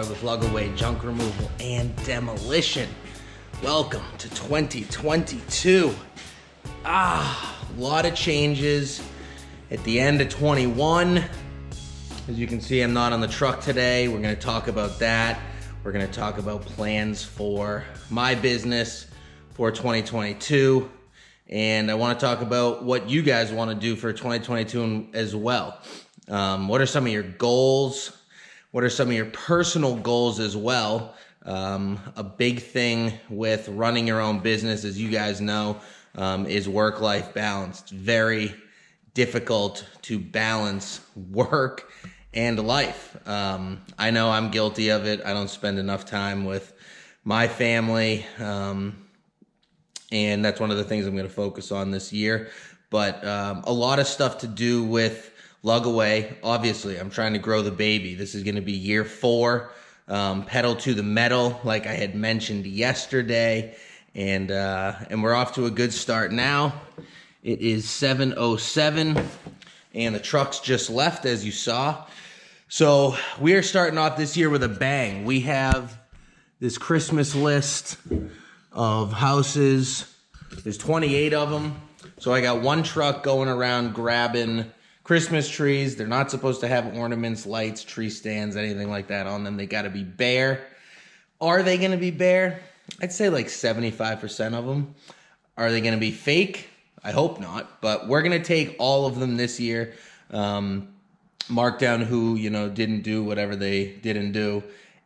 with lug away, junk removal, and demolition. Welcome to 2022. A lot of changes at the end of 21. As you can see, I'm not on the truck today. We're gonna talk about that. We're gonna talk about plans for my business for 2022. And I wanna talk about what you guys wanna do for 2022 as well. What are some of your goals? What are some of your personal goals as well? A big thing with running your own business, as you guys know, is work-life balance. It's very difficult to balance work and life. I know I'm guilty of it. I don't spend enough time with my family, and that's one of the things I'm going to focus on this year. But a lot of stuff to do with lug away. Obviously, I'm trying to grow the baby. This is going to be year 4. Pedal to the metal, like I had mentioned yesterday, and we're off to a good start now. It is 7:07, and the truck's just left, as you saw. So we are starting off this year with a bang. We have this Christmas list of houses. There's 28 of them. So I got one truck going around grabbing Christmas trees. They're not supposed to have ornaments, lights, tree stands, anything like that on them. They got to be bare. Are they going to be bare? I'd say like 75% of them. Are they going to be fake? I hope not. But we're going to take all of them this year. Mark down who, didn't do whatever they didn't do,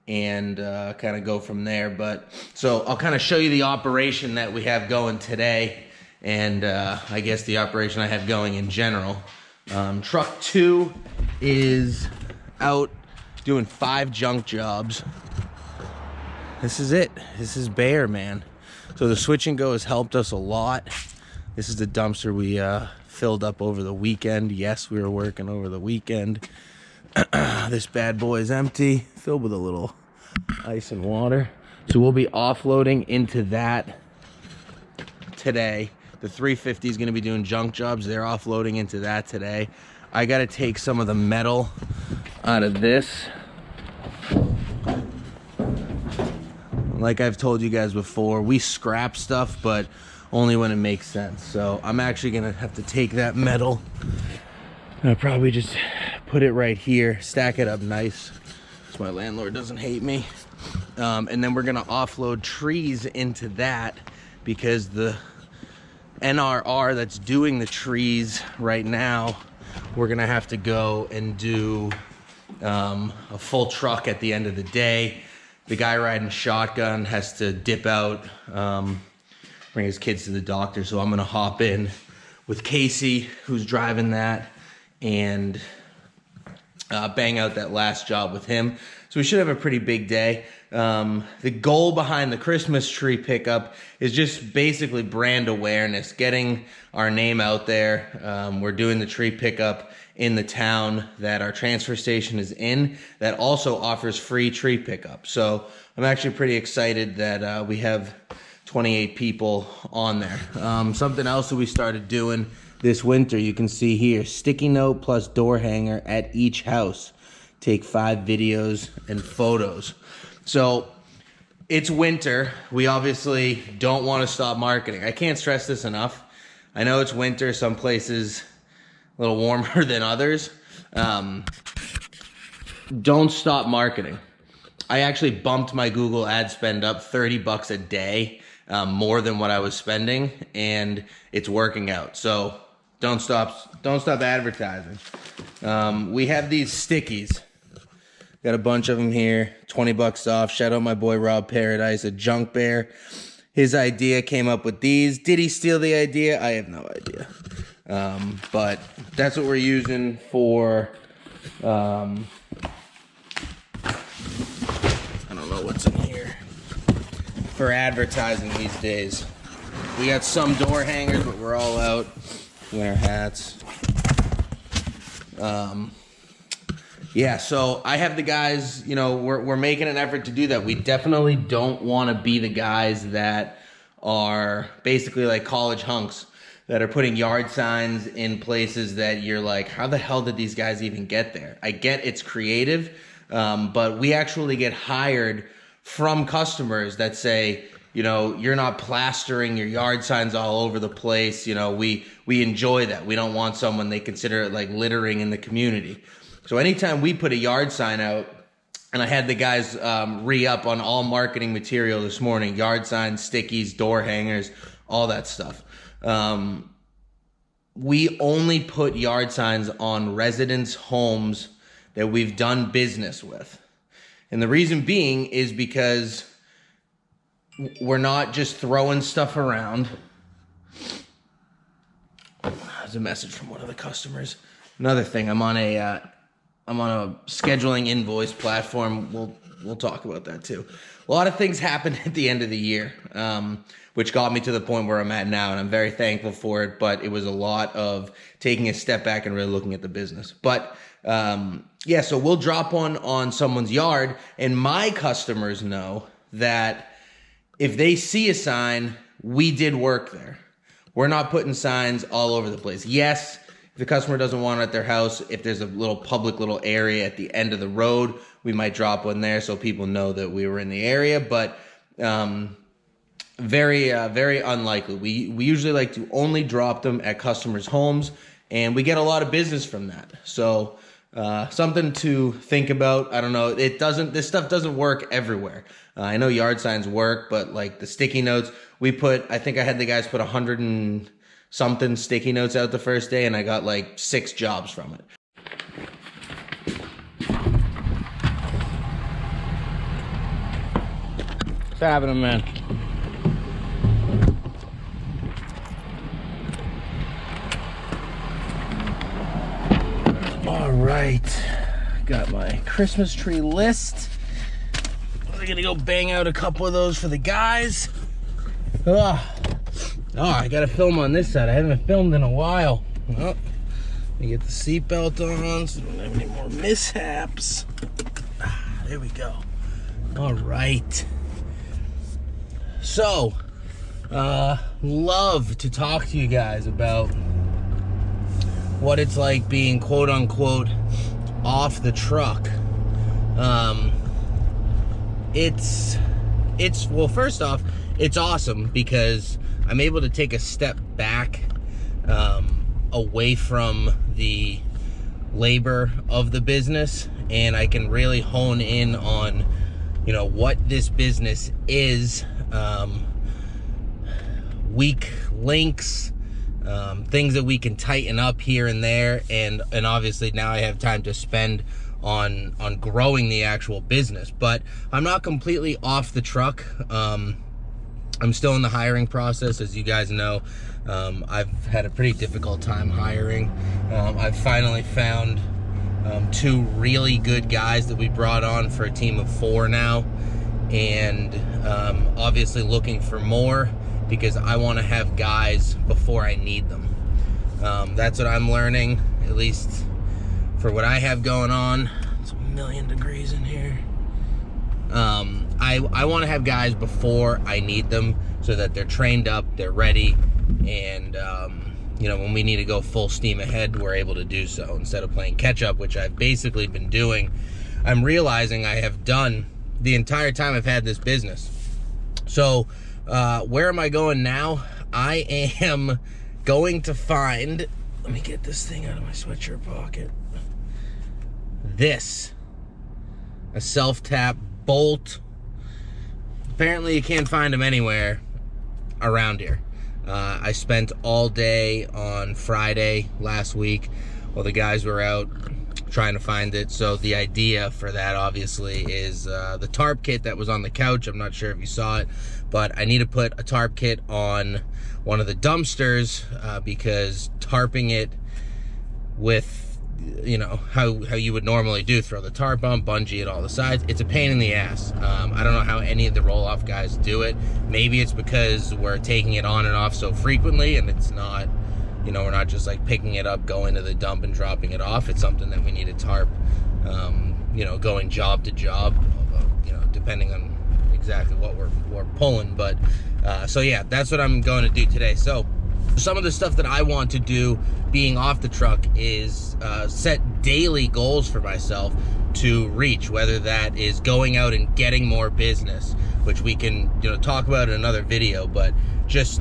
and kind of go from there. But so I'll kind of show you the operation that we have going today, and I guess the operation I have going in general. Truck 2 is out doing 5 junk jobs. This is it. This is bare, man. So the switch and go has helped us a lot. This is the dumpster we filled up over the weekend. Yes, we were working over the weekend. This bad boy is empty, filled with a little ice and water. So we'll be offloading into that today. The 350 is going to be doing junk jobs. They're offloading into that today. I got to take some of the metal out of this. Like I've told you guys before, we scrap stuff, but only when it makes sense. So I'm actually going to have to take that metal. I'll probably just put it right here, stack it up nice so my landlord doesn't hate me. And then we're going to offload trees into that, because the NRR that's doing the trees right now, we're gonna have to go and do a full truck at the end of the day. The guy riding shotgun has to dip out, bring his kids to the doctor, so I'm gonna hop in with Casey, who's driving that, and bang out that last job with him. So we should have a pretty big day. The goal behind the Christmas tree pickup is just basically brand awareness, getting our name out there. We're doing the tree pickup in the town that our transfer station is in, that also offers free tree pickup. So I'm actually pretty excited that we have 28 people on there. Something else that we started doing this winter, you can see here, sticky note plus door hanger at each house. Take 5 videos and photos. So it's winter. We obviously don't want to stop marketing. I can't stress this enough. I know it's winter. Some places a little warmer than others. Don't stop marketing. I actually bumped my Google ad spend up $30 a day, more than what I was spending, and it's working out. So don't stop advertising. We have these stickies. Got a bunch of them here, $20 off. Shout out my boy Rob Paradise, a junk bear. His idea, came up with these. Did he steal the idea? I have no idea. But that's what we're using for, I don't know what's in here, for advertising these days. We got some door hangers, but we're all out. Winter hats. Yeah, so I have the guys, we're making an effort to do that. We definitely don't want to be the guys that are basically like college hunks that are putting yard signs in places that you're like, how the hell did these guys even get there? I get it's creative, but we actually get hired from customers that say, you know, you're not plastering your yard signs all over the place. You know, we enjoy that. We don't want someone they consider it like littering in the community. So anytime we put a yard sign out, and I had the guys re-up on all marketing material this morning, yard signs, stickies, door hangers, all that stuff. We only put yard signs on residents' homes that we've done business with. And the reason being is because we're not just throwing stuff around. There's a message from one of the customers. Another thing, I'm on a scheduling invoice platform. We'll talk about that too. A lot of things happened at the end of the year, which got me to the point where I'm at now, and I'm very thankful for it. But it was a lot of taking a step back and really looking at the business. But yeah, so we'll drop one on someone's yard, and my customers know that if they see a sign, we did work there. We're not putting signs all over the place. Yes, if the customer doesn't want it at their house, if there's a little public little area at the end of the road, we might drop one there so people know that we were in the area. But very unlikely. We usually like to only drop them at customers' homes, and we get a lot of business from that. So something to think about. I don't know. This stuff doesn't work everywhere. I know yard signs work, but like the sticky notes, I think I had the guys put 100 and something sticky notes out the first day, and I got like 6 jobs from it. What's happening, man? All right, got my Christmas tree list. I'm gonna go bang out a couple of those for the guys. Oh, I gotta film on this side. I haven't filmed in a while. Oh, let me get the seatbelt on so I don't have any more mishaps. There we go. All right. So, love to talk to you guys about what it's like being quote unquote off the truck. Well, first off, it's awesome because I'm able to take a step back away from the labor of the business, and I can really hone in on, you know, what this business is, weak links, things that we can tighten up here and there, and obviously now I have time to spend on growing the actual business. But I'm not completely off the truck. I'm still in the hiring process, as you guys know. I've had a pretty difficult time hiring. I've finally found 2 really good guys that we brought on for a team of 4 now, and obviously looking for more because I want to have guys before I need them. That's what I'm learning, at least for what I have going on. It's 1,000,000 degrees in here. I want to have guys before I need them so that they're trained up, they're ready, and you know, when we need to go full steam ahead, we're able to do so instead of playing catch up, which I've basically been doing. I'm realizing I have done the entire time I've had this business. So where am I going now? I am going to find, let me get this thing out of my sweatshirt pocket. This, a self-tap bolt. Apparently you can't find them anywhere around here. I spent all day on Friday last week while the guys were out trying to find it. So the idea for that obviously is the tarp kit that was on the couch. I'm not sure if you saw it, but I need to put a tarp kit on one of the dumpsters because tarping it with, you know, how you would normally do, throw the tarp on, bungee it all the sides, it's a pain in the ass. I don't know how any of the roll-off guys do it. Maybe it's because we're taking it on and off so frequently, and it's not, you know, we're not just like picking it up, going to the dump and dropping it off. It's something that we need to tarp, you know, going job to job, you know, depending on exactly what we're pulling. But so yeah, that's what I'm going to do today. So some of the stuff that I want to do being off the truck is set daily goals for myself to reach, whether that is going out and getting more business, which we can, talk about in another video, but just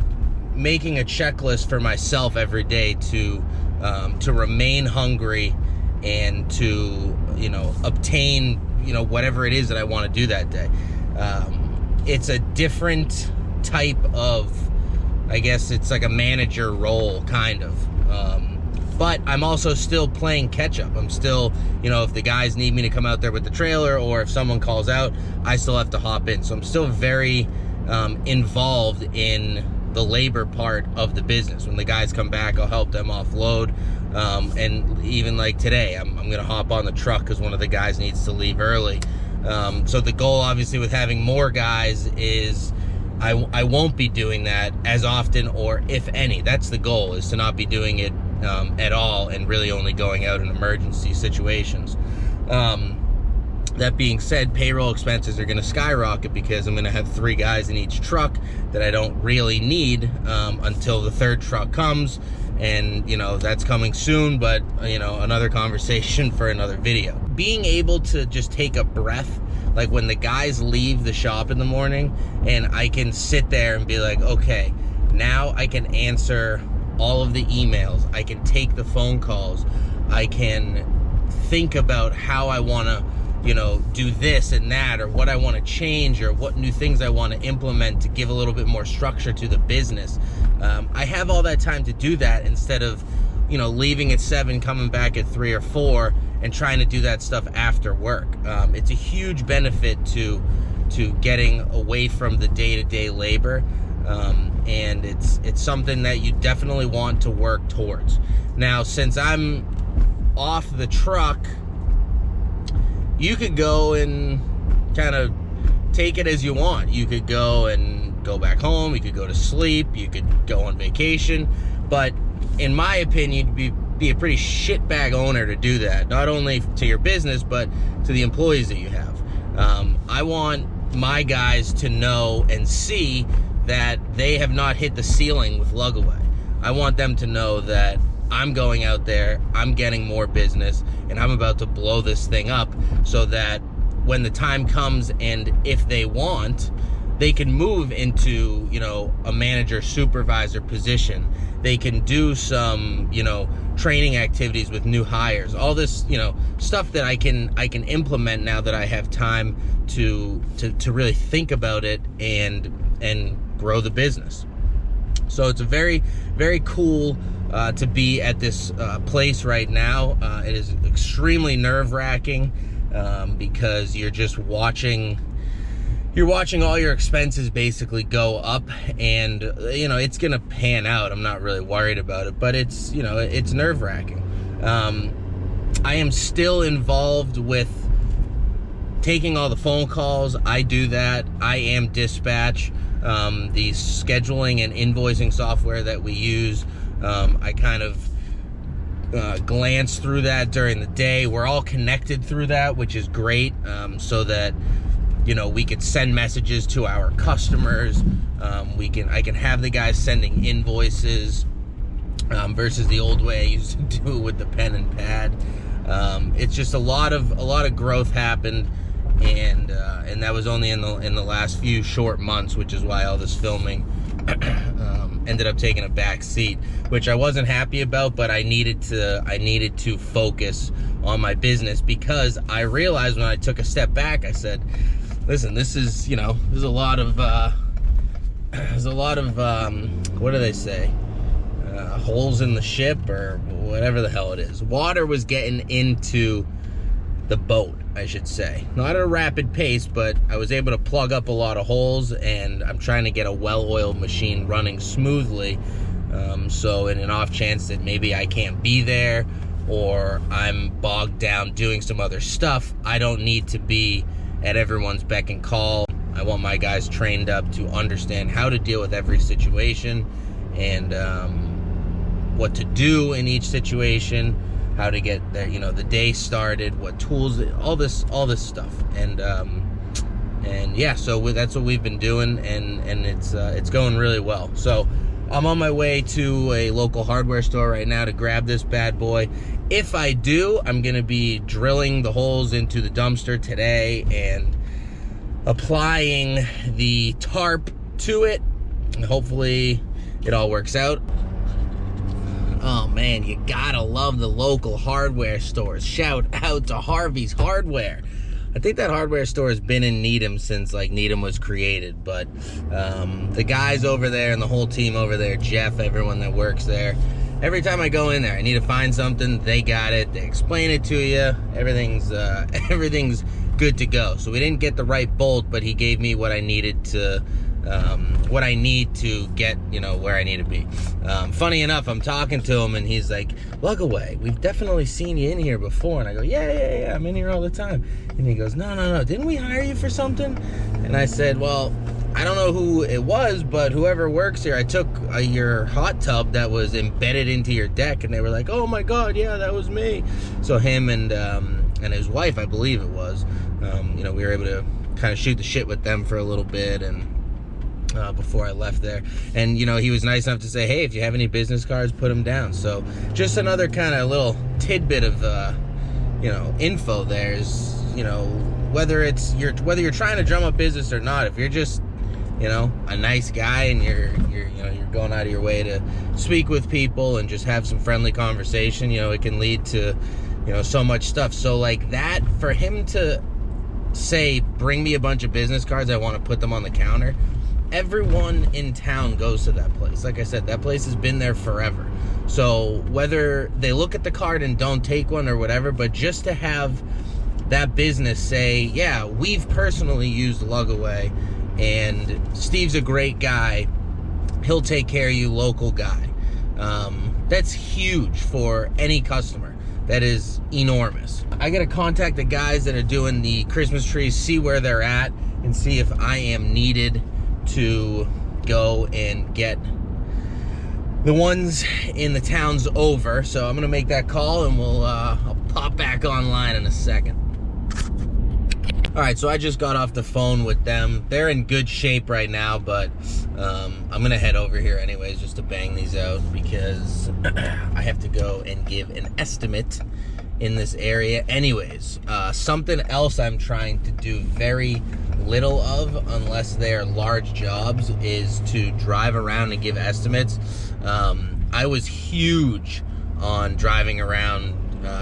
making a checklist for myself every day to remain hungry and to, obtain, whatever it is that I want to do that day. It's a different type of, I guess it's like a manager role, kind of. But I'm also still playing catch up. I'm still, if the guys need me to come out there with the trailer, or if someone calls out, I still have to hop in. So I'm still very involved in the labor part of the business. When the guys come back, I'll help them offload. And even like today, I'm going to hop on the truck because one of the guys needs to leave early. So the goal, obviously, with having more guys is I won't be doing that as often, or if any. That's the goal, is to not be doing it at all, and really only going out in emergency situations. That being said, payroll expenses are going to skyrocket because I'm going to have 3 guys in each truck that I don't really need until the 3rd truck comes. And, that's coming soon, but, another conversation for another video. Being able to just take a breath, like when the guys leave the shop in the morning, and I can sit there and be like, okay, now I can answer all of the emails. I can take the phone calls. I can think about how I want to, do this and that, or what I want to change, or what new things I want to implement to give a little bit more structure to the business. I have all that time to do that instead of, leaving at 7, coming back at 3 or 4, and trying to do that stuff after work. It's a huge benefit to getting away from the day-to-day labor, and it's something that you definitely want to work towards. Now, since I'm off the truck, you could go and kind of take it as you want. You could go and go back home. You could go to sleep. You could go on vacation. But in my opinion, you'd be a pretty shitbag owner to do that. Not only to your business, but to the employees that you have. I want my guys to know and see that they have not hit the ceiling with Lugaway. I want them to know that I'm going out there, I'm getting more business, and I'm about to blow this thing up, so that when the time comes, and if they want, they can move into, a manager supervisor position. They can do some, training activities with new hires. All this, stuff that I can implement now that I have time to really think about it and grow the business. So it's a very, very cool to be at this place right now. It is extremely nerve-wracking because you're just watching all your expenses basically go up, and it's gonna pan out. I'm not really worried about it, but it's it's nerve-wracking. I am still involved with taking all the phone calls. I do that. I am dispatch. The scheduling and invoicing software that we use, I kind of glance through that during the day. We're all connected through that, which is great, so that we could send messages to our customers. I can have the guys sending invoices versus the old way I used to do it with the pen and pad. It's just a lot of growth happened, and that was only in the last few short months, which is why all this filming ended up taking a back seat, which I wasn't happy about, but I needed to focus on my business, because I realized when I took a step back, I said, listen, there's a lot of what do they say? Holes in the ship, or whatever the hell it is. Water was getting into the boat, I should say. Not at a rapid pace, but I was able to plug up a lot of holes, and I'm trying to get a well-oiled machine running smoothly. So in an off chance that maybe I can't be there, or I'm bogged down doing some other stuff, I don't need to be at everyone's beck and call. I want my guys trained up to understand how to deal with every situation, and what to do in each situation, how to get the day started, what tools, all this stuff, and yeah, so that's what we've been doing, and it's going really well. So I'm on my way to a local hardware store right now to grab this bad boy. If I do, I'm gonna be drilling the holes into the dumpster today and applying the tarp to it, and hopefully it all works out. Oh man, you gotta love the local hardware stores. Shout out to Harvey's Hardware. I think that hardware store has been in Needham since like Needham was created, but the guys over there and the whole team over there, Jeff, everyone that works there, every time I go in there, I need to find something, they got it, they explain it to you, everything's good to go. So we didn't get the right bolt, but he gave me what I needed to, what I need to get, you know, where I need to be. Funny enough, I'm talking to him and he's like, Lugaway, we've definitely seen you in here before. And I go, yeah, I'm in here all the time. And he goes, no, didn't we hire you for something? And I said, well, I don't know who it was, but whoever works here, I took your hot tub that was embedded into your deck, and they were like, oh my God, yeah, that was me. So him and his wife, I believe it was, you know, we were able to kind of shoot the shit with them for a little bit, and before I left there. And, you know, he was nice enough to say, hey, if you have any business cards, put them down. So just another kind of little tidbit of, you know, info there is, you know, whether you're trying to drum up business or not, if you're just, you know, a nice guy and you're going out of your way to speak with people and just have some friendly conversation, you know, it can lead to, you know, so much stuff. So like that, for him to say, bring me a bunch of business cards, I want to put them on the counter. Everyone in town goes to that place. Like I said, that place has been there forever. So whether they look at the card and don't take one or whatever, but just to have that business say, yeah, we've personally used Lugaway, and Steve's a great guy, he'll take care of you, local guy. That's huge for any customer. That is enormous. I gotta contact the guys that are doing the Christmas trees, see where they're at, and see if I am needed to go and get the ones in the towns over. So I'm gonna make that call, and I'll pop back online in a second. All right, so I just got off the phone with them. They're in good shape right now, but I'm gonna head over here anyways just to bang these out, because I have to go and give an estimate in this area anyways. Something else I'm trying to do very little of, unless they are large jobs, is to drive around and give estimates. I was huge on driving around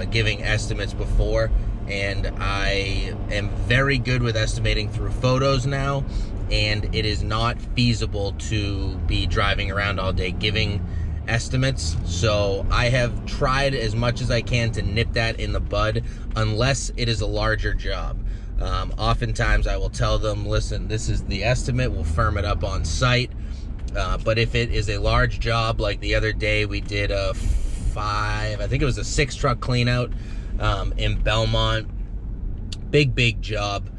giving estimates before, and I am very good with estimating through photos now, and it is not feasible to be driving around all day giving estimates. So I have tried as much as I can to nip that in the bud, unless it is a larger job. Oftentimes I will tell them, listen, this is the estimate, we'll firm it up on site. But if it is a large job, like the other day we did a 6 truck clean out in Belmont, big job.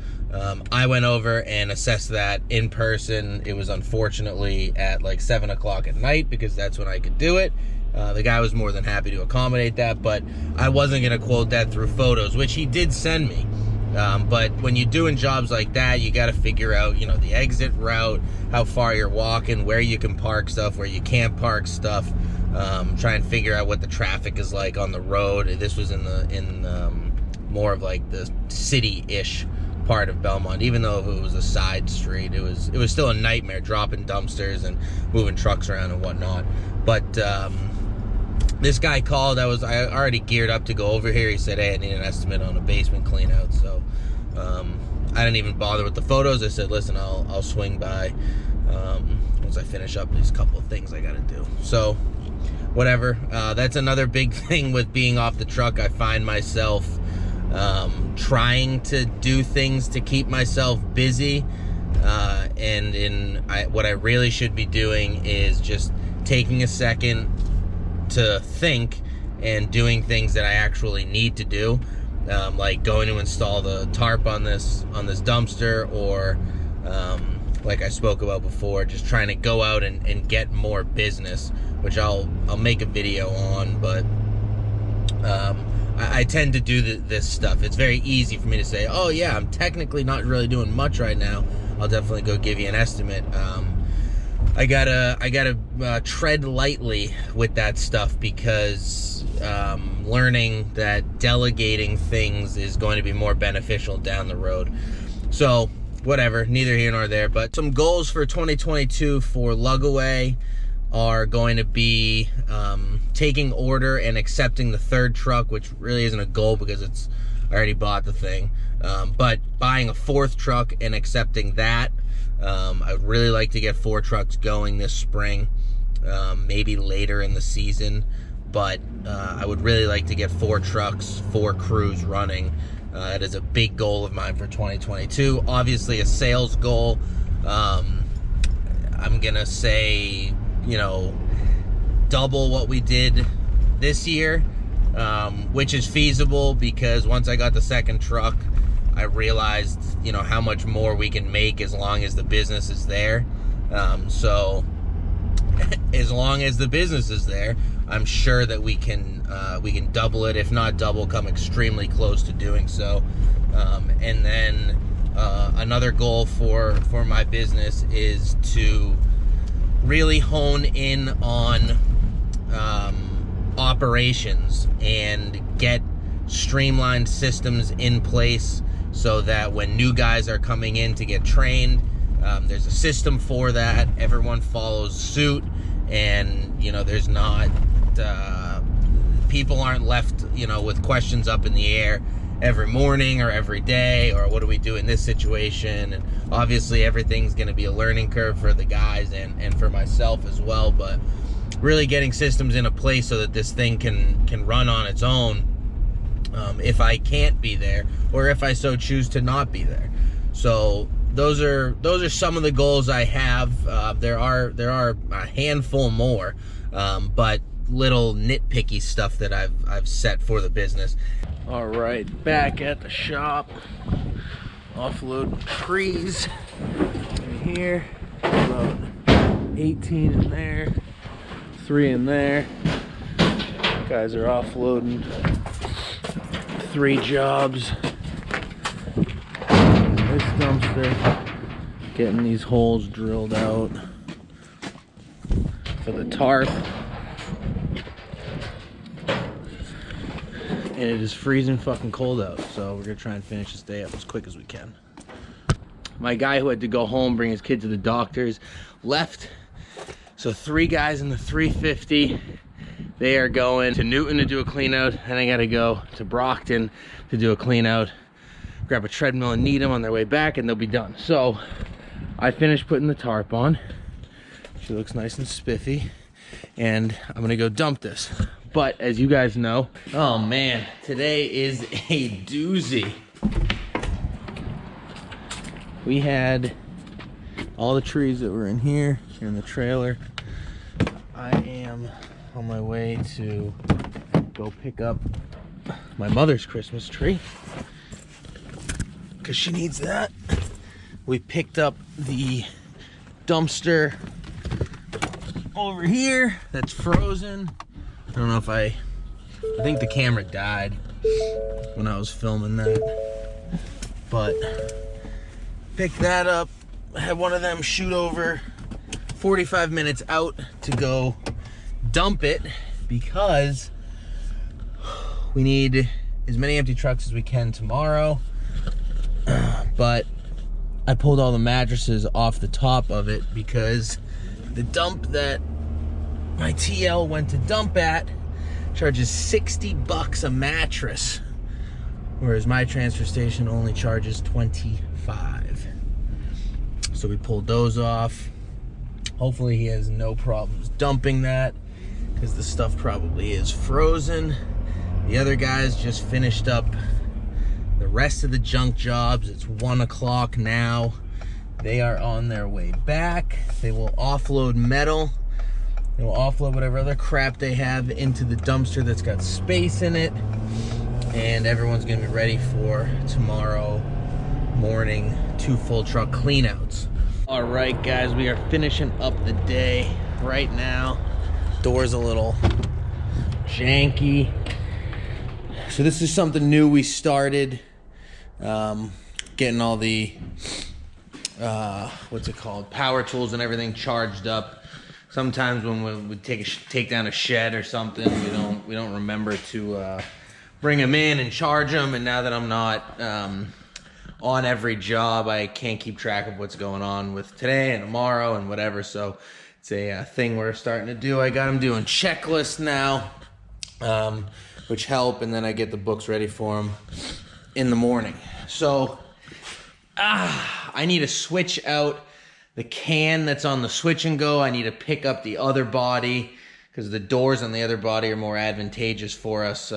I went over and assessed that in person. It was unfortunately at like 7 o'clock at night, because that's when I could do it. The guy was more than happy to accommodate that, but I wasn't gonna quote that through photos, which he did send me. But when you're doing jobs like that, you got to figure out, you know, the exit route, how far you're walking, where you can park stuff, where you can't park stuff. Try and figure out what the traffic is like on the road. This was in more of like the city-ish part of Belmont. Even though it was a side street, it was still a nightmare dropping dumpsters and moving trucks around and whatnot. But this guy called. I already geared up to go over here. He said, hey, I need an estimate on a basement clean out. So I didn't even bother with the photos. I said, listen, I'll swing by once I finish up these couple of things I gotta do. So whatever. That's another big thing with being off the truck. I find myself trying to do things to keep myself busy, and what I really should be doing is just taking a second to think and doing things that I actually need to do, like going to install the tarp on this dumpster, or like I spoke about before, just trying to go out and get more business, which I'll make a video on. But I tend to do this stuff. It's very easy for me to say, oh yeah, I'm technically not really doing much right now, I'll definitely go give you an estimate. I gotta tread lightly with that stuff, because learning that delegating things is going to be more beneficial down the road. So whatever, neither here nor there. But some goals for 2022 for Lugaway are going to be taking order and accepting the third truck, which really isn't a goal because I already bought the thing. But buying a fourth truck and accepting that. I would really like to get 4 trucks going this spring, maybe later in the season, but I would really like to get 4 trucks, 4 crews running. That is a big goal of mine for 2022. Obviously a sales goal. I'm gonna say, you know, double what we did this year, which is feasible, because once I got the second truck, I realized, you know, how much more we can make as long as the business is there. So as long as the business is there, I'm sure that we can double it, if not double, come extremely close to doing so. And then another goal for my business is to really hone in on operations and get streamlined systems in place, so that when new guys are coming in to get trained, there's a system for that. Everyone follows suit, and you know, there's not people aren't left, you know, with questions up in the air every morning or every day, or what do we do in this situation. And obviously everything's going to be a learning curve for the guys and for myself as well, but really getting systems in a place so that this thing can run on its own, if I can't be there, or if I so choose to not be there. So those are some of the goals I have. There are a handful more, but little nitpicky stuff that I've set for the business. All right, back at the shop, offload trees in here, about 18 in there, 3 in there. Guys are offloading 3 jobs. This dumpster, getting these holes drilled out for the tarp. And it is freezing fucking cold out, so we're gonna try and finish this day up as quick as we can. My guy who had to go home, bring his kid to the doctors, left. So 3 guys in the 350. They are going to Newton to do a clean out, and I gotta go to Brockton to do a clean out, grab a treadmill and Needham on their way back, and they'll be done. So I finished putting the tarp on. She looks nice and spiffy, and I'm gonna go dump this. But as you guys know, oh man, today is a doozy. We had all the trees that were in here in the trailer. I am on my way to go pick up my mother's Christmas tree, because she needs that. We picked up the dumpster over here that's frozen. I don't know if I think the camera died when I was filming that, but picked that up. I had one of them shoot over 45 minutes out to go dump it, because we need as many empty trucks as we can tomorrow. But I pulled all the mattresses off the top of it, because the dump that my TL went to dump at charges $60 a mattress, whereas my transfer station only charges $25. So we pulled those off. Hopefully he has no problems dumping that, because the stuff probably is frozen. The other guys just finished up the rest of the junk jobs. It's 1 o'clock now. They are on their way back. They will offload metal. They will offload whatever other crap they have into the dumpster that's got space in it. And everyone's gonna be ready for tomorrow morning 2 full truck cleanouts. All right, guys, we are finishing up the day right now. Door's a little janky. So this is something new we started, getting all the what's it called? Power tools and everything charged up. Sometimes when we take down a shed or something, we don't remember to bring them in and charge them. And now that I'm not on every job, I can't keep track of what's going on with today and tomorrow and whatever. So it's a thing we're starting to do. I got them doing checklists now, which help, and then I get the books ready for them in the morning. So I need to switch out the can that's on the switch and go. I need to pick up the other body because the doors on the other body are more advantageous for us.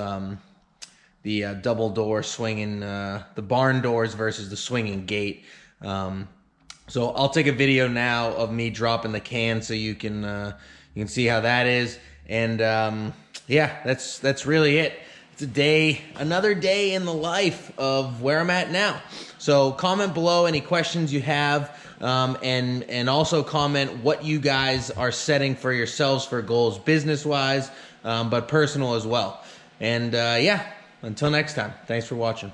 The double door swinging, the barn doors versus the swinging gate. So I'll take a video now of me dropping the can so you can see how that is. And yeah, that's really it. It's another day in the life of where I'm at now. So comment below any questions you have, and also comment what you guys are setting for yourselves for goals business-wise, but personal as well. And yeah, until next time, thanks for watching.